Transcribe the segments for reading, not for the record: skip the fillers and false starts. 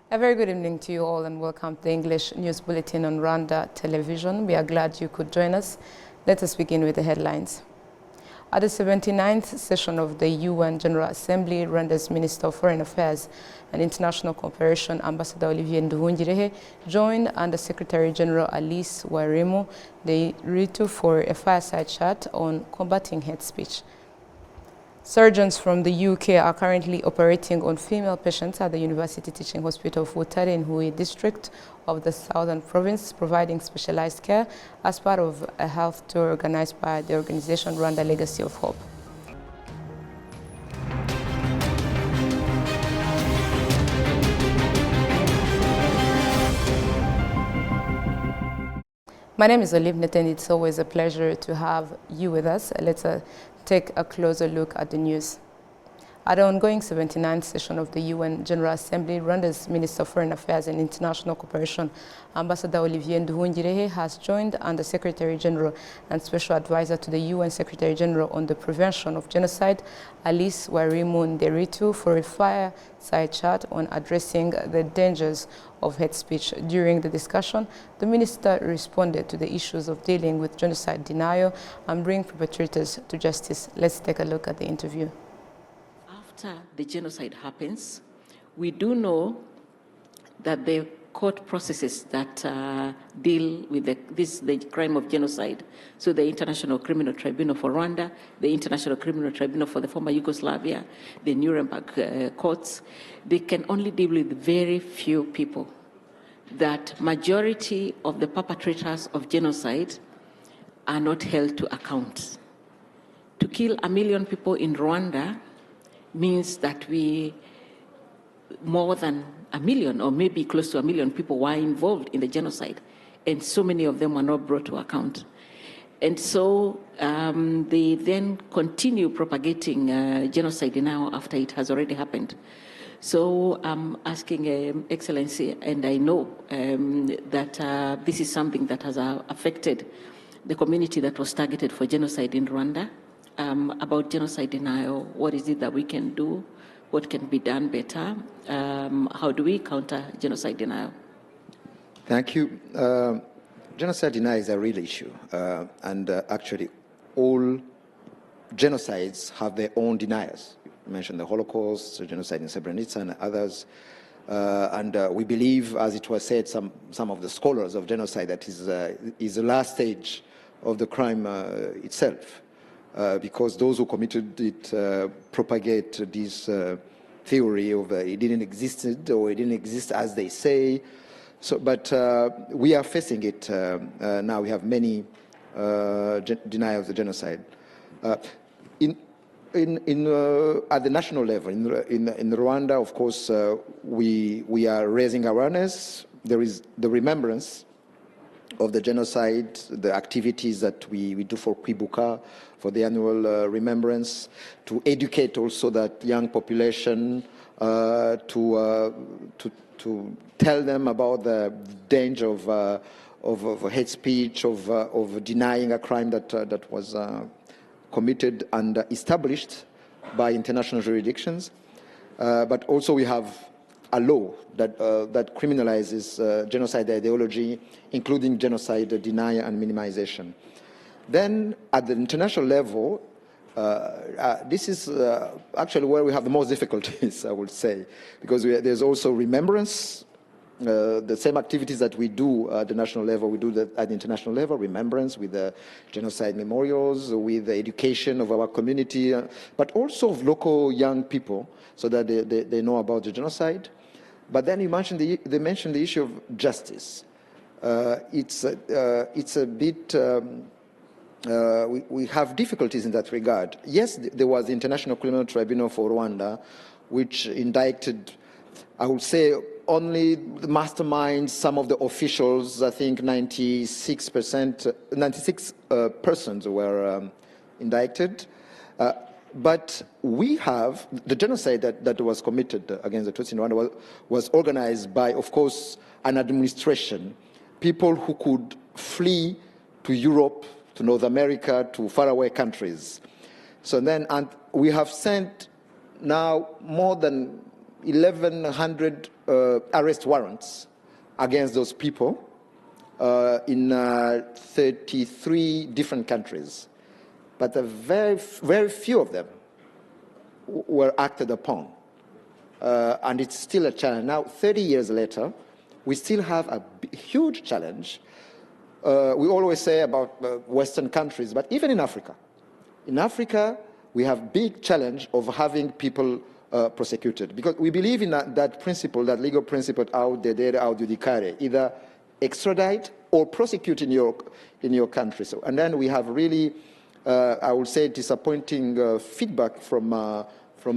A very good evening to you all and welcome to the English News Bulletin on Rwanda Television. We are glad you could join us. Let us begin with the headlines. At the 79th session of the UN General Assembly, Rwanda's Minister of Foreign Affairs and International Cooperation, Ambassador Olivier Nduhungirehe, joined Under Secretary General Alice Waremu Nderitu for a fireside chat on combating hate speech. Surgeons from the UK are currently operating on female patients at the University Teaching Hospital of Butare in Hui district of the Southern Province, providing specialized care as part of a health tour organized by the organization Rwanda Legacy of Hope. My name is Olive Neten. It's always a pleasure to have you with us. Let's take a closer look at the news. At the ongoing 79th session of the UN General Assembly, Rwanda's Minister of Foreign Affairs and International Cooperation, Ambassador Olivier Nduhungirehe, has joined Under Secretary General and Special Advisor to the UN Secretary General on the Prevention of Genocide, Alice Waremu Nderitu, for a fireside chat on addressing the dangers of hate speech. During the discussion, the minister responded to the issues of dealing with genocide denial and bring perpetrators to justice. Let's take a look at the interview. After the genocide happens, we do know that the court processes that deal with the crime of genocide, so the International Criminal Tribunal for Rwanda, the International Criminal Tribunal for the former Yugoslavia, the Nuremberg courts, they can only deal with very few people. That majority of the perpetrators of genocide are not held to account. To kill 1 million people in Rwanda means that more than 1 million or maybe close to 1 million people were involved in the genocide, and so many of them were not brought to account. And so they then continue propagating genocide now after it has already happened. So I'm asking Excellency, and I know that this is something that has affected the community that was targeted for genocide in Rwanda, about genocide denial. What is it that we can do? What can be done better? How do we counter genocide denial? Thank you. Genocide denial is a real issue, and actually all genocides have their own deniers. You mentioned the Holocaust, the genocide in Srebrenica and others, and we believe, as it was said, some of the scholars of genocide, that is the last stage of the crime itself. Because those who committed it propagate this theory of it didn't exist or it didn't exist as they say. So, but we are facing it now. We have many denials of genocide. At the national level, in Rwanda, of course, we are raising awareness. There is the remembrance of the genocide, the activities that we do for Kwibuka, for the annual remembrance, to educate also that young population, to tell them about the danger of hate speech, of denying a crime that was committed and established by international jurisdictions. But also we have a law that criminalizes genocide ideology, including genocide denial and minimization. Then at the international level, this is actually where we have the most difficulties, I would say, because there's also remembrance. The same activities that we do at the national level, we do that at the international level, remembrance with the genocide memorials, with the education of our community, but also of local young people, so that they know about the genocide. But then they mentioned the issue of justice. It's a bit, we have difficulties in that regard. Yes, there was the International Criminal Tribunal for Rwanda, which indicted, I would say, only the masterminds, some of the officials. I think 96 persons were indicted. But we have the genocide that was committed against the Tutsi in Rwanda was organized by, of course, an administration, people who could flee to Europe, to North America, to faraway countries. So then, and we have sent now more than 1,100 arrest warrants against those people in 33 different countries. But very few of them were acted upon. And it's still a challenge. Now, 30 years later, we still have a huge challenge. We always say about Western countries, but even in Africa, we have big challenge of having people prosecuted, because we believe in that principle, that legal principle, aut dedere aut judicare, either extradite or prosecute in your country. So, and then we have really, I would say, disappointing feedback from a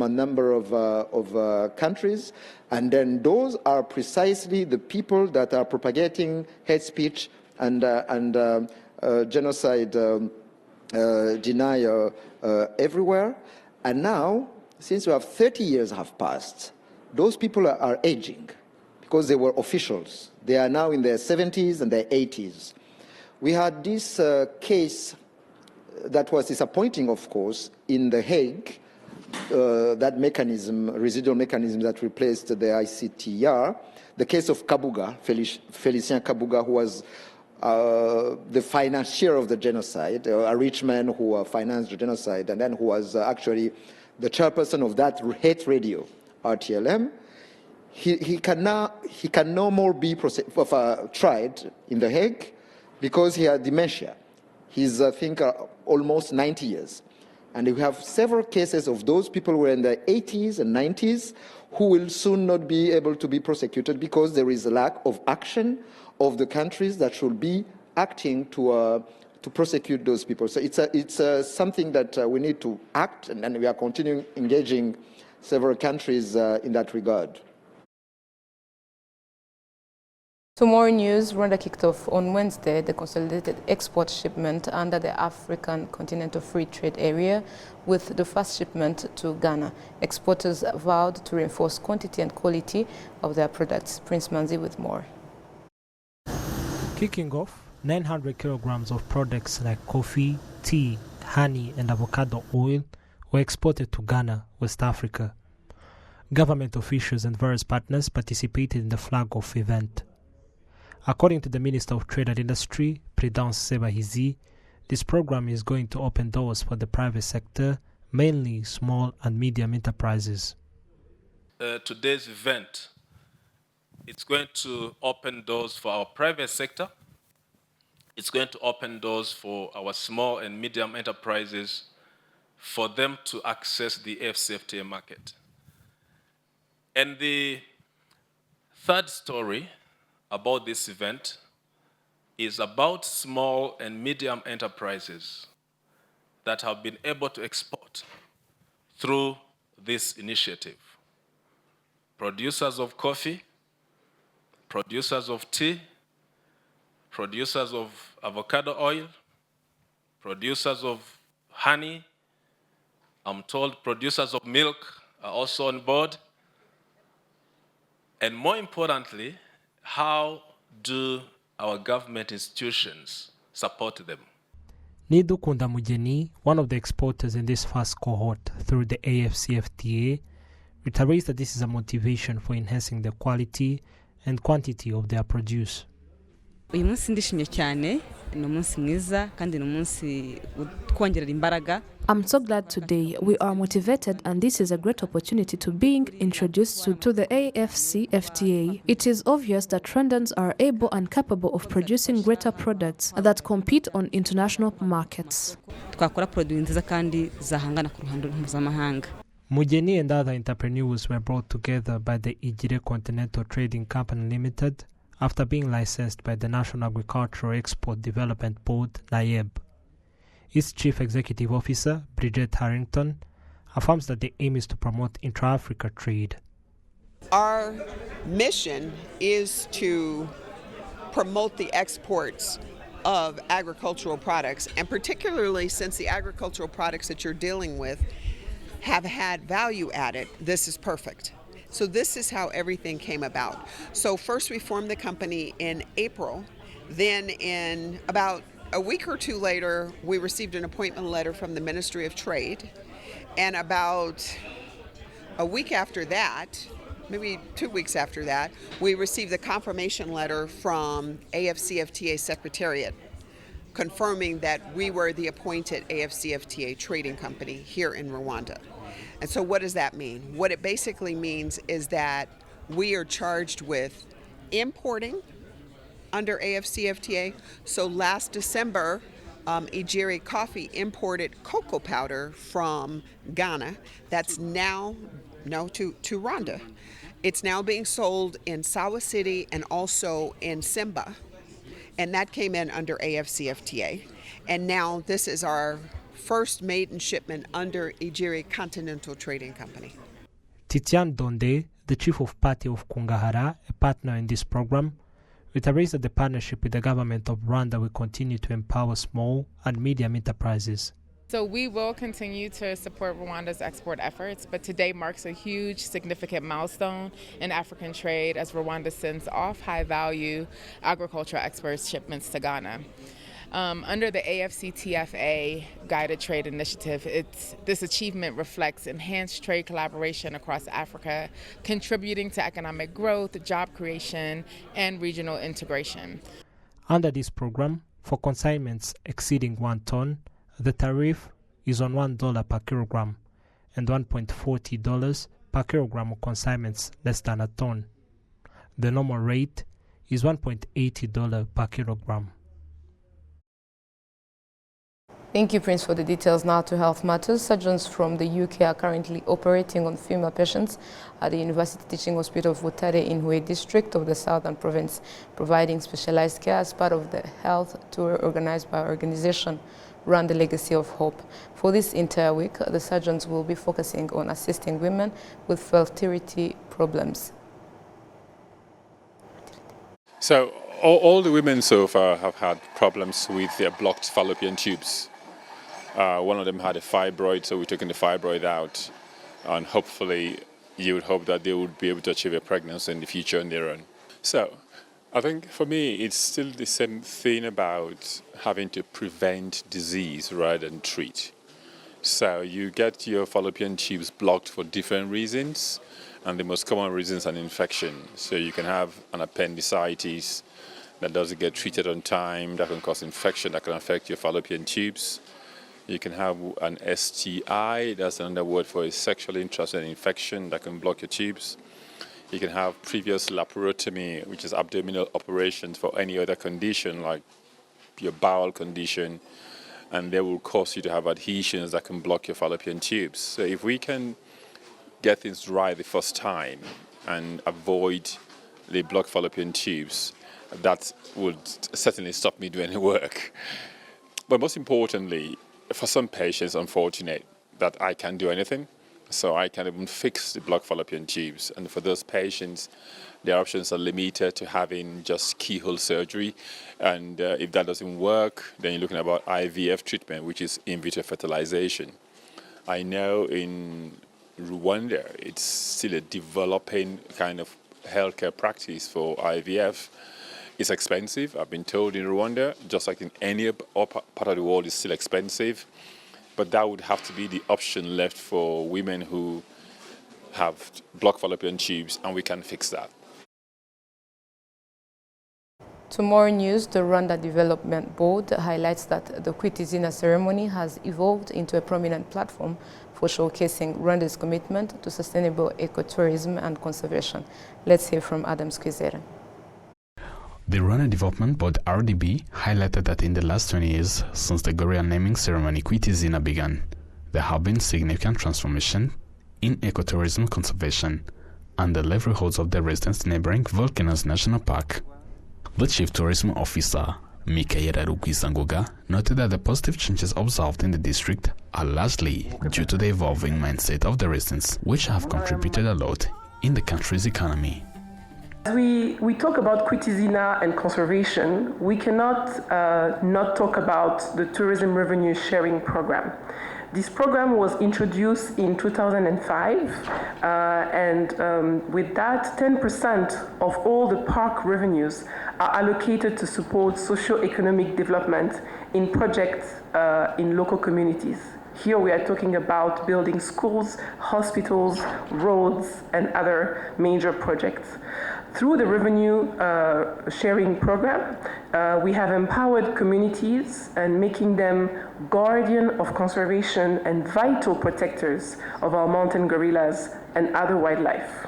number of countries, and then those are precisely the people that are propagating hate speech and genocide denial everywhere. And now, since we have 30 years have passed, those people are aging because they were officials. They are now in their 70s and their 80s. We had this case that was disappointing, of course, in The Hague, that mechanism, residual mechanism that replaced the ICTR, the case of Kabuga, Félicien Kabuga, who was the financier of the genocide, a rich man who financed the genocide, and then who was actually the chairperson of that hate radio, RTLM. He can no more be tried in The Hague because he had dementia. He's, I think, almost 90 years. And we have several cases of those people who are in their 80s and 90s who will soon not be able to be prosecuted because there is a lack of action of the countries that should be acting to prosecute those people. So it's something that we need to act, and we are continuing engaging several countries in that regard. To more news, Rwanda kicked off on Wednesday the consolidated export shipment under the African Continental Free Trade Area, with the first shipment to Ghana. Exporters vowed to reinforce quantity and quality of their products. Prince Manzi with more. Kicking off, 900 kilograms of products like coffee, tea, honey and avocado oil were exported to Ghana, West Africa. Government officials and various partners participated in the flag-off event. According to the Minister of Trade and Industry, Prudence Sebahizi, this program is going to open doors for the private sector, mainly small and medium enterprises. Today's event, it's going to open doors for our private sector. It's going to open doors for our small and medium enterprises for them to access the AfCFTA market. And the third story about this event is about small and medium enterprises that have been able to export through this initiative. Producers of coffee, producers of tea, producers of avocado oil, producers of honey, I'm told producers of milk are also on board. And more importantly, how do our government institutions support them? Nidukunda Mugeni, one of the exporters in this first cohort through the AfCFTA, reiterates that this is a motivation for enhancing the quality and quantity of their produce. Uyu munsi ndishimye cyane, ni umunsi mwiza kandi ni umunsi twongerera imbaraga. I'm so glad today. We are motivated, and this is a great opportunity to being introduced to the AfCFTA. It is obvious that Rwandans are able and capable of producing greater products that compete on international markets. Twakora product nziza kandi zahangana ku ruhando mpuzamahanga. Mugeni and other entrepreneurs were brought together by the Igire Continental Trading Company Limited after being licensed by the National Agricultural Export Development Board, NAEB. Its Chief Executive Officer, Bridget Harrington, affirms that the aim is to promote intra-Africa trade. Our mission is to promote the exports of agricultural products, and particularly since the agricultural products that you're dealing with have had value added, this is perfect. So this is how everything came about. So first we formed the company in April, then in about a week or two later, we received an appointment letter from the Ministry of Trade, and about a week after that, maybe 2 weeks after that, we received the confirmation letter from AFCFTA Secretariat confirming that we were the appointed AFCFTA trading company here in Rwanda. And so what does that mean? What it basically means is that we are charged with importing under AFCFTA. So last December, Ijeri Coffee imported cocoa powder from Ghana that's now to Rwanda. It's now being sold in Sawa City and also in Simba. And that came in under AFCFTA. And now this is our first maiden shipment under Ijeri Continental Trading Company. Titian Donde, the chief of party of Kungahara, a partner in this program, reiterates that the partnership with the government of Rwanda will continue to empower small and medium enterprises. So we will continue to support Rwanda's export efforts, but today marks a huge, significant milestone in African trade as Rwanda sends off high-value agricultural export shipments to Ghana. Under the AFCTFA Guided Trade Initiative, this achievement reflects enhanced trade collaboration across Africa, contributing to economic growth, job creation, and regional integration. Under this program, for consignments exceeding 1 ton, the tariff is on $1 per kilogram and $1.40 per kilogram of consignments less than a ton. The normal rate is $1.80 per kilogram. Thank you, Prince, for the details. Now to health matters. Surgeons from the UK are currently operating on female patients at the University Teaching Hospital of Butare in Hue district of the Southern Province, providing specialized care as part of the health tour organized by our organization, Rwanda Legacy of Hope. For this entire week, the surgeons will be focusing on assisting women with fertility problems. So all the women so far have had problems with their blocked fallopian tubes. One of them had a fibroid, so we're taking the fibroid out, and hopefully you would hope that they would be able to achieve a pregnancy in the future on their own. So I think for me it's still the same thing about having to prevent disease rather than treat. So you get your fallopian tubes blocked for different reasons, and the most common reason is an infection. So you can have an appendicitis that doesn't get treated on time, that can cause infection, that can affect your fallopian tubes. You can have an STI, that's another word for a sexually transmitted infection that can block your tubes. You can have previous laparotomy, which is abdominal operations for any other condition like your bowel condition, and they will cause you to have adhesions that can block your fallopian tubes. So if we can get things right the first time and avoid the blocked fallopian tubes, that would certainly stop me doing any work. But most importantly, for some patients, unfortunate that I can't do anything, so I can't even fix the blocked fallopian tubes. And for those patients, their options are limited to having just keyhole surgery. And if that doesn't work, then you're looking about IVF treatment, which is in vitro fertilization. I know in Rwanda, it's still a developing kind of healthcare practice for IVF. It's expensive. I've been told in Rwanda, just like in any part of the world, it's still expensive. But that would have to be the option left for women who have blocked fallopian tubes, and we can fix that. To more news, the Rwanda Development Board highlights that the Kwitizina ceremony has evolved into a prominent platform for showcasing Rwanda's commitment to sustainable ecotourism and conservation. Let's hear from Adam Squizere. The Rwanda Development Board RDB highlighted that in the last 20 years since the Goria naming ceremony Kwitizina began, there have been significant transformation in ecotourism conservation and the livelihoods of the residents neighboring Volcanoes National Park. The Chief Tourism Officer, Mikaela Rukwisangoga, noted that the positive changes observed in the district are largely due to the evolving mindset of the residents, which have contributed a lot in the country's economy. As we talk about Kwitizina and conservation, we cannot not talk about the Tourism Revenue Sharing Program. This program was introduced in 2005, and with that, 10% of all the park revenues are allocated to support socio-economic development in projects in local communities Here we are talking about building schools, hospitals, roads, and other major projects. Through the revenue sharing program, we have empowered communities and making them guardian of conservation and vital protectors of our mountain gorillas and other wildlife.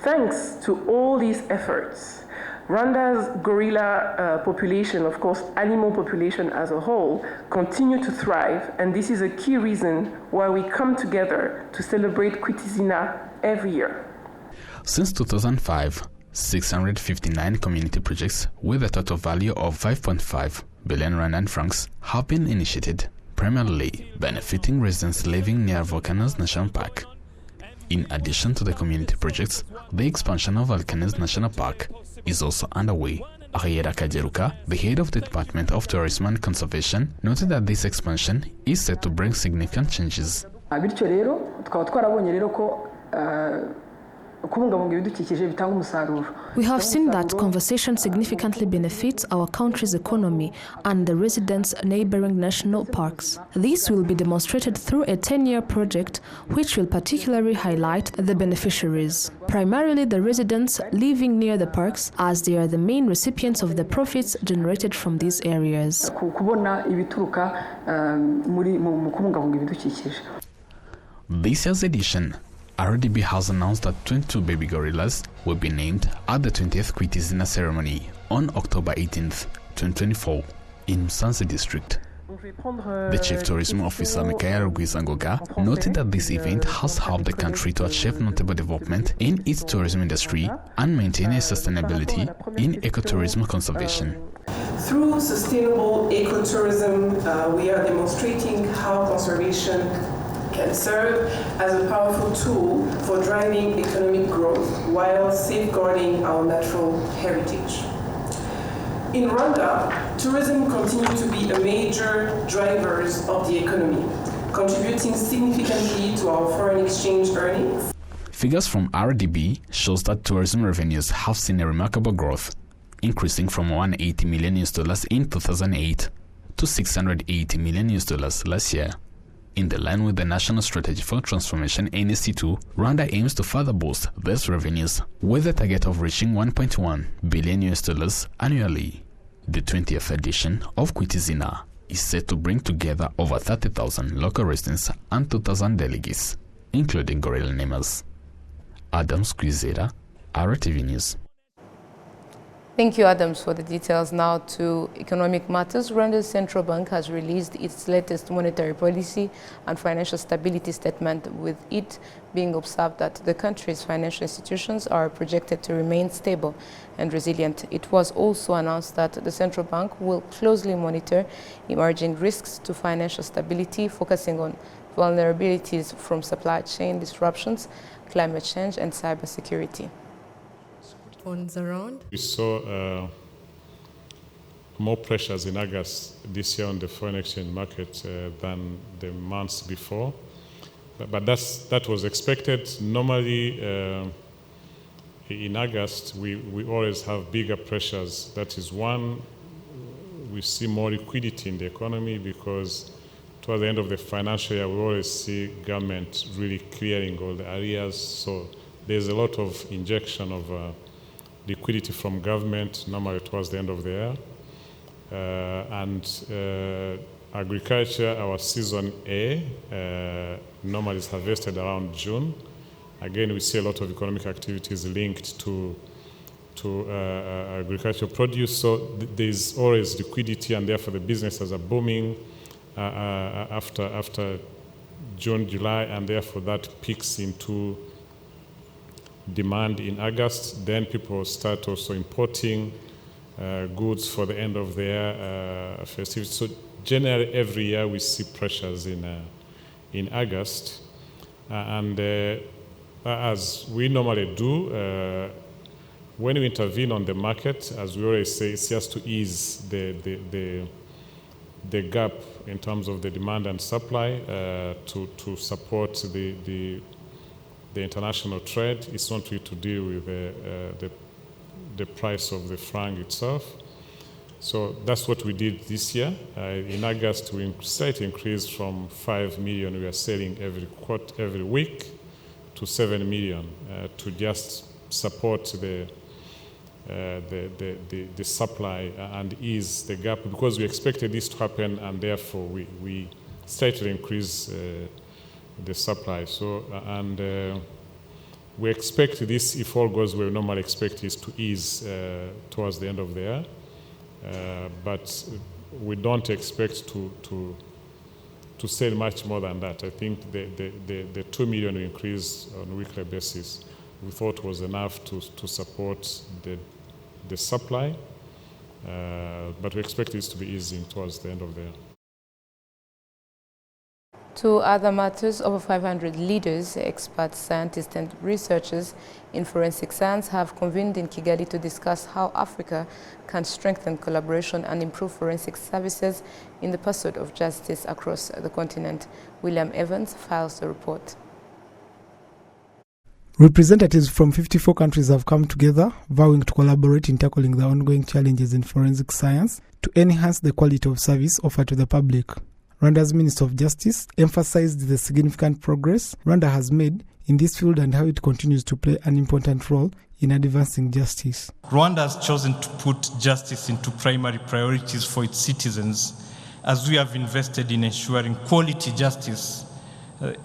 Thanks to all these efforts, Rwanda's gorilla population, of course, animal population as a whole, continue to thrive, and this is a key reason why we come together to celebrate Kwitizina every year. Since 2005, 659 community projects with a total value of 5.5 billion Rwandan francs have been initiated, primarily benefiting residents living near Volcanoes National Park. In addition to the community projects, the expansion of Volcanoes National Park is also underway. Ariera Kajeruka, the head of the Department of Tourism and Conservation, noted that this expansion is set to bring significant changes. Bityo rero tukaba twarabonye rero ko We have seen that conservation significantly benefits our country's economy and the residents' neighboring national parks. This will be demonstrated through a 10-year project which will particularly highlight the beneficiaries, primarily the residents living near the parks, as they are the main recipients of the profits generated from these areas. This year's edition, RDB has announced that 22 baby gorillas will be named at the 20th Kwitizina ceremony on October 18th, 2024 in Musanze district. The Chief Tourism Officer Michael Rugwizangoga noted that this event has helped the country to achieve notable development in its tourism industry and maintain a sustainability in ecotourism conservation. Through sustainable ecotourism, we are demonstrating how conservation can serve as a powerful tool for driving economic growth while safeguarding our natural heritage. In Rwanda, tourism continues to be a major driver of the economy, contributing significantly to our foreign exchange earnings. Figures from RDB shows that tourism revenues have seen a remarkable growth, increasing from $180 million in 2008 to $680 million last year. In the line with the National Strategy for Transformation NST2, Rwanda aims to further boost these revenues with a target of reaching $1.1 billion annually. The 20th edition of Kwitizina is set to bring together over 30,000 local residents and 2,000 delegates, including gorilla namers. Adams Kwizera, RwandaTV News. Thank you, Adams, for the details. Now to economic matters. Rwanda's central bank has released its latest monetary policy and financial stability statement, with it being observed that the country's financial institutions are projected to remain stable and resilient. It was also announced that the central bank will closely monitor emerging risks to financial stability, focusing on vulnerabilities from supply chain disruptions, climate change, and cybersecurity. We saw more pressures in August this year on the foreign exchange market than the months before, but that was expected. Normally, in August, we always have bigger pressures. That is one, we see more liquidity in the economy because towards the end of the financial year, we always see government really clearing all the areas. So there's a lot of injection of liquidity from government normally towards the end of the year. Agriculture, our season A, normally is harvested around June. Again, we see a lot of economic activities linked to agricultural produce, so there's always liquidity, and therefore the businesses are booming after June, July, and therefore that peaks into demand in August. Then people start also importing goods for the end of the year festivities. So generally every year we see pressures in August, and as we normally do, when we intervene on the market, as we always say, it's just to ease the gap in terms of the demand and supply to support the international trade. It's not really to deal with the price of the franc itself. So that's what we did this year. In August, we slightly increased from 5 million we are selling every week to 7 million to just support the supply and ease the gap, because we expected this to happen, and therefore we slightly increase the supply. So we expect this, if all goes well, we normally expect this to ease towards the end of the year, but we don't expect to sell much more than that. I think the 2 million increase on a weekly basis we thought was enough to support the supply, but we expect this to be easing towards the end of the year. To other matters, over 500 leaders, experts, scientists and researchers in forensic science have convened in Kigali to discuss how Africa can strengthen collaboration and improve forensic services in the pursuit of justice across the continent. William Evans files the report. Representatives from 54 countries have come together, vowing to collaborate in tackling the ongoing challenges in forensic science to enhance the quality of service offered to the public. Rwanda's Minister of Justice emphasized the significant progress Rwanda has made in this field and how it continues to play an important role in advancing justice. Rwanda has chosen to put justice into primary priorities for its citizens, as we have invested in ensuring quality justice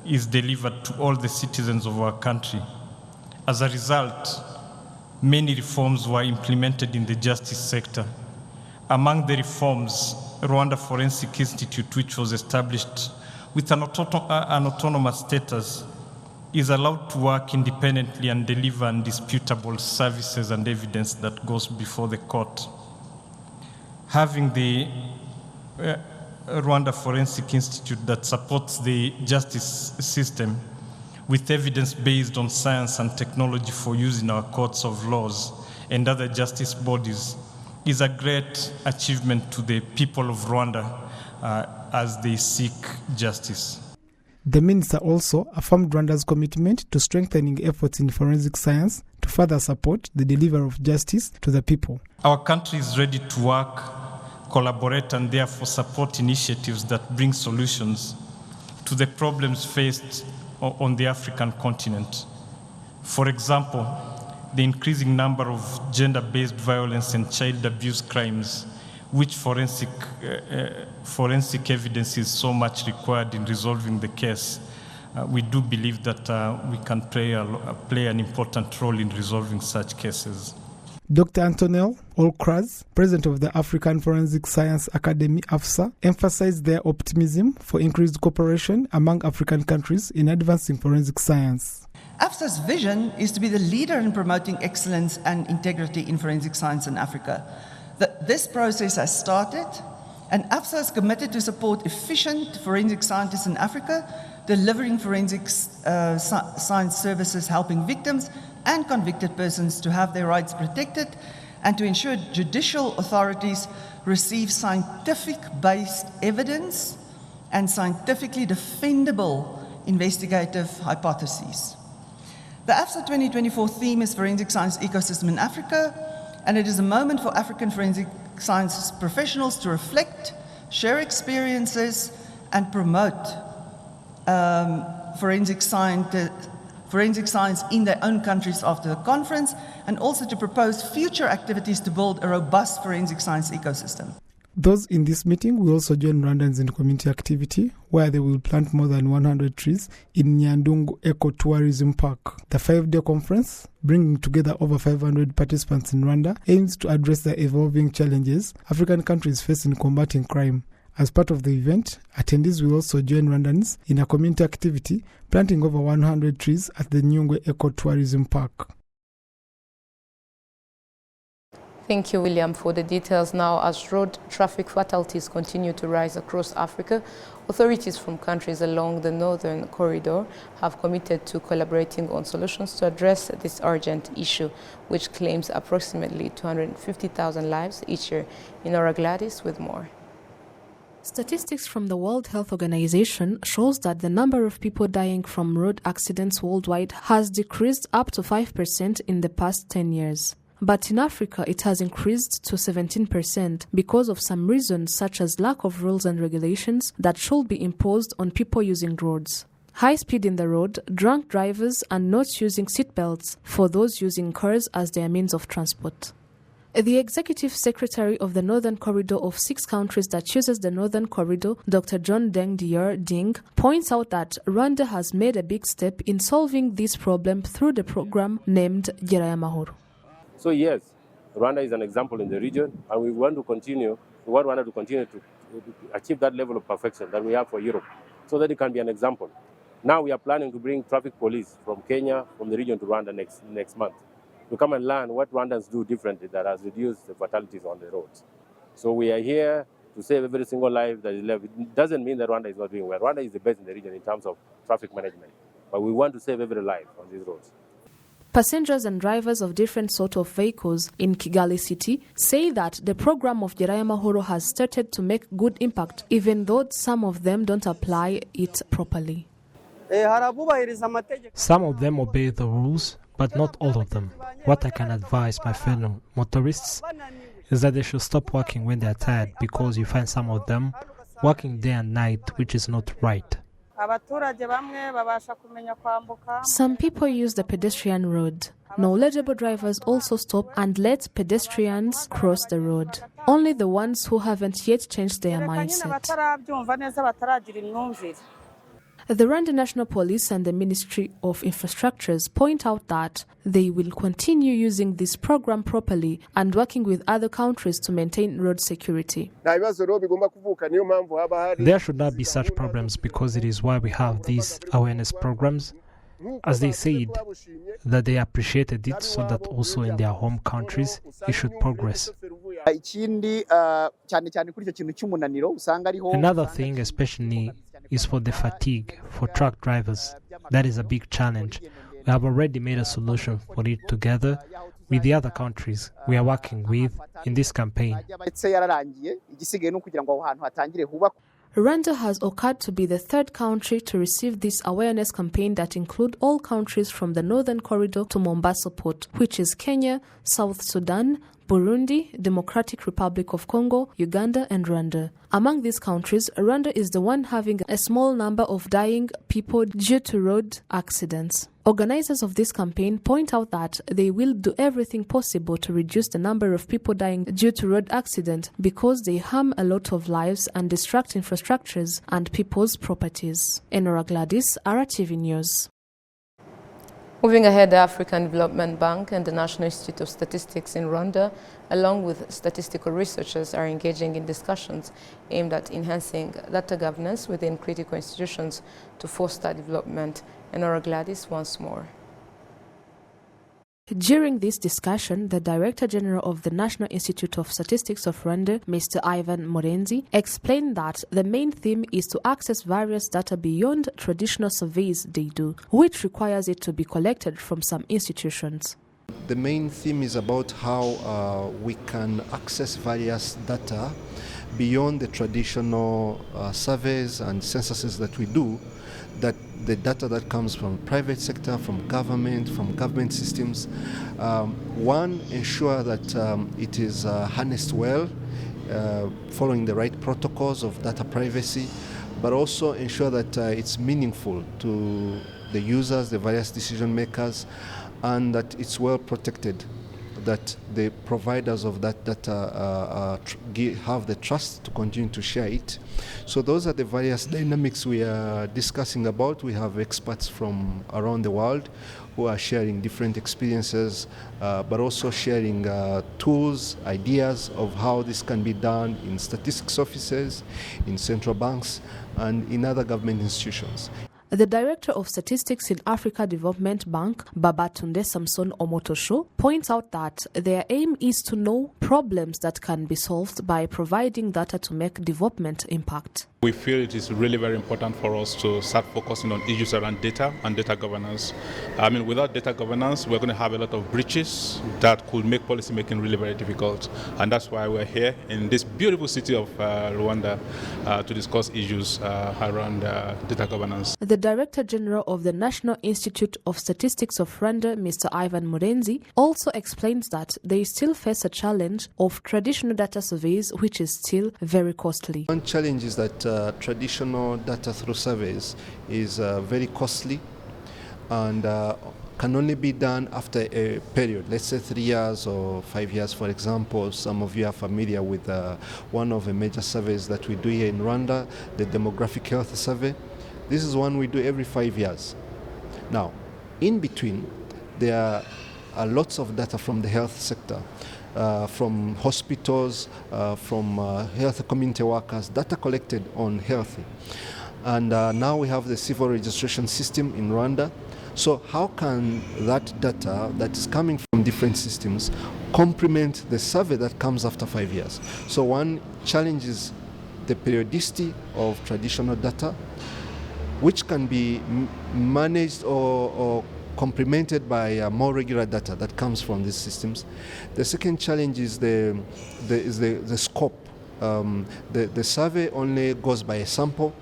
is delivered to all the citizens of our country. As a result, many reforms were implemented in the justice sector. Among the reforms, Rwanda Forensic Institute, which was established with an autonomous status, is allowed to work independently and deliver indisputable services and evidence that goes before the court. Having the Rwanda Forensic Institute that supports the justice system with evidence based on science and technology for use in our courts of laws and other justice bodies is a great achievement to the people of Rwanda as they seek justice. The minister also affirmed Rwanda's commitment to strengthening efforts in forensic science to further support the delivery of justice to the people. Our country is ready to work, collaborate, and therefore support initiatives that bring solutions to the problems faced on the African continent. For example, the increasing number of gender-based violence and child abuse crimes, which forensic evidence is so much required in resolving the case. We do believe that we can play an important role in resolving such cases. Dr. Antonel Olkraz, president of the African Forensic Science Academy, AFSA, emphasized their optimism for increased cooperation among African countries in advancing forensic science. AFSA's vision is to be the leader in promoting excellence and integrity in forensic science in Africa. This process has started, and AFSA is committed to support efficient forensic scientists in Africa, delivering forensic science services, helping victims and convicted persons to have their rights protected, and to ensure judicial authorities receive scientific-based evidence and scientifically defendable investigative hypotheses. The AFSA 2024 theme is Forensic Science Ecosystem in Africa, and it is a moment for African forensic science professionals to reflect, share experiences, and promote forensic science in their own countries after the conference, and also to propose future activities to build a robust forensic science ecosystem. Those in this meeting will also join Rwandans in community activity, where they will plant more than 100 trees in Nyandungu Eco-Tourism Park. The 5-day conference, bringing together over 500 participants in Rwanda, aims to address the evolving challenges African countries face in combating crime. As part of the event, attendees will also join Rwandans in a community activity, planting over 100 trees at the Nyungwe Eco-Tourism Park. Thank you, William, for the details. Now, as road traffic fatalities continue to rise across Africa, authorities from countries along the northern corridor have committed to collaborating on solutions to address this urgent issue, which claims approximately 250,000 lives each year. Inora Gladys with more. Statistics from the World Health Organization shows that the number of people dying from road accidents worldwide has decreased up to 5% in the past 10 years. but in Africa it has increased to 17% because of some reasons such as lack of rules and regulations that should be imposed on people using roads. High speed in the road, drunk drivers, and not using seatbelts for those using cars as their means of transport. The Executive Secretary of the Northern Corridor of 6 countries that chooses the Northern Corridor, Dr. John Deng Dier Ding, points out that Rwanda has made a big step in solving this problem through the program named Gerayo Amahoro. So yes, Rwanda is an example in the region, and we want Rwanda to continue to achieve that level of perfection that we have for Europe, so that it can be an example. Now we are planning to bring traffic police from Kenya, from the region to Rwanda next month, to come and learn what Rwandans do differently that has reduced the fatalities on the roads. So we are here to save every single life that is left. It doesn't mean that Rwanda is not doing well. Rwanda is the best in the region in terms of traffic management, but we want to save every life on these roads. Passengers and drivers of different sort of vehicles in Kigali city say that the program of Gerayo Amahoro has started to make good impact, even though some of them don't apply it properly. Some of them obey the rules, but not all of them. What I can advise my fellow motorists is that they should stop working when they are tired, because you find some of them working day and night, which is not right. Some people use the pedestrian road. Knowledgeable drivers also stop and let pedestrians cross the road. Only the ones who haven't yet changed their mindset. The Rwanda National Police and the Ministry of Infrastructures point out that they will continue using this program properly and working with other countries to maintain road security. There should not be such problems, because it is why we have these awareness programs. As they said, that they appreciated it, so that also in their home countries it should progress. Another thing especially is for the fatigue for truck drivers. That is a big challenge. We have already made a solution for it together with the other countries we are working with in this campaign. Rwanda has occurred to be the 3rd country to receive this awareness campaign that include all countries from the Northern Corridor to Mombasa Port, which is Kenya, South Sudan, Burundi, Democratic Republic of Congo, Uganda, and Rwanda. Among these countries, Rwanda is the one having a small number of dying people due to road accidents. Organizers of this campaign point out that they will do everything possible to reduce the number of people dying due to road accidents, because they harm a lot of lives and distract infrastructures and people's properties. Enora Gladys, RwandaTV News. Moving ahead, the African Development Bank and the National Institute of Statistics in Rwanda, along with statistical researchers, are engaging in discussions aimed at enhancing data governance within critical institutions to foster development. Enora Gladys once more. During this discussion, the Director General of the National Institute of Statistics of Rwanda, Mr. Ivan Morenzi, explained that the main theme is to access various data beyond traditional surveys they do, which requires it to be collected from some institutions. The main theme is about how we can access various data beyond the traditional surveys and censuses that we do, that the data that comes from private sector, from government systems. One, ensure that it is harnessed well, following the right protocols of data privacy, but also ensure that it's meaningful to the users, the various decision makers, and that it's well protected, that the providers of that data have the trust to continue to share it. So those are the various dynamics we are discussing about. We have experts from around the world who are sharing different experiences, but also sharing tools, ideas of how this can be done in statistics offices, in central banks, and in other government institutions. The Director of Statistics in Africa Development Bank, Babatunde Samson Omotosho, points out that their aim is to know problems that can be solved by providing data to make development impact. We feel it is really very important for us to start focusing on issues around data and data governance. I mean, without data governance, we're going to have a lot of breaches that could make policy making really very difficult. And that's why we're here in this beautiful city of Rwanda to discuss issues around data governance. The Director General of the National Institute of Statistics of Rwanda, Mr. Ivan Murenzi, also explains that they still face a challenge of traditional data surveys, which is still very costly. One challenge is that traditional data through surveys is very costly and can only be done after a period, let's say 3 years or 5 years, for example. Some of you are familiar with one of the major surveys that we do here in Rwanda, the Demographic Health Survey. This is one we do every 5 years. Now, in between, there are lots of data from the health sector. From hospitals, from health community workers, data collected on health. And now we have the civil registration system in Rwanda. So how can that data that is coming from different systems complement the survey that comes after 5 years? So one challenge is the periodicity of traditional data, which can be managed or complemented by more regular data that comes from these systems. The second challenge is the scope. The survey only goes by a sample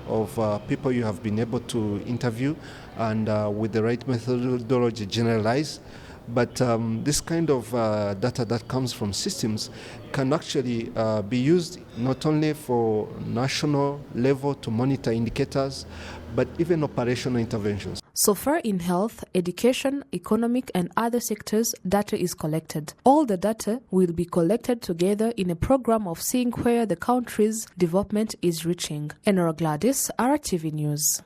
of people you have been able to interview and with the right methodology generalize. But this kind of data that comes from systems can actually be used not only for national level to monitor indicators, but even operational interventions. So far in health, education, economic and other sectors, data is collected. All the data will be collected together in a program of seeing where the country's development is reaching. Enora Gladys, RTV News.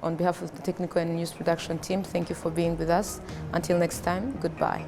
On behalf of the technical and news production team, thank you for being with us. Until next time, goodbye.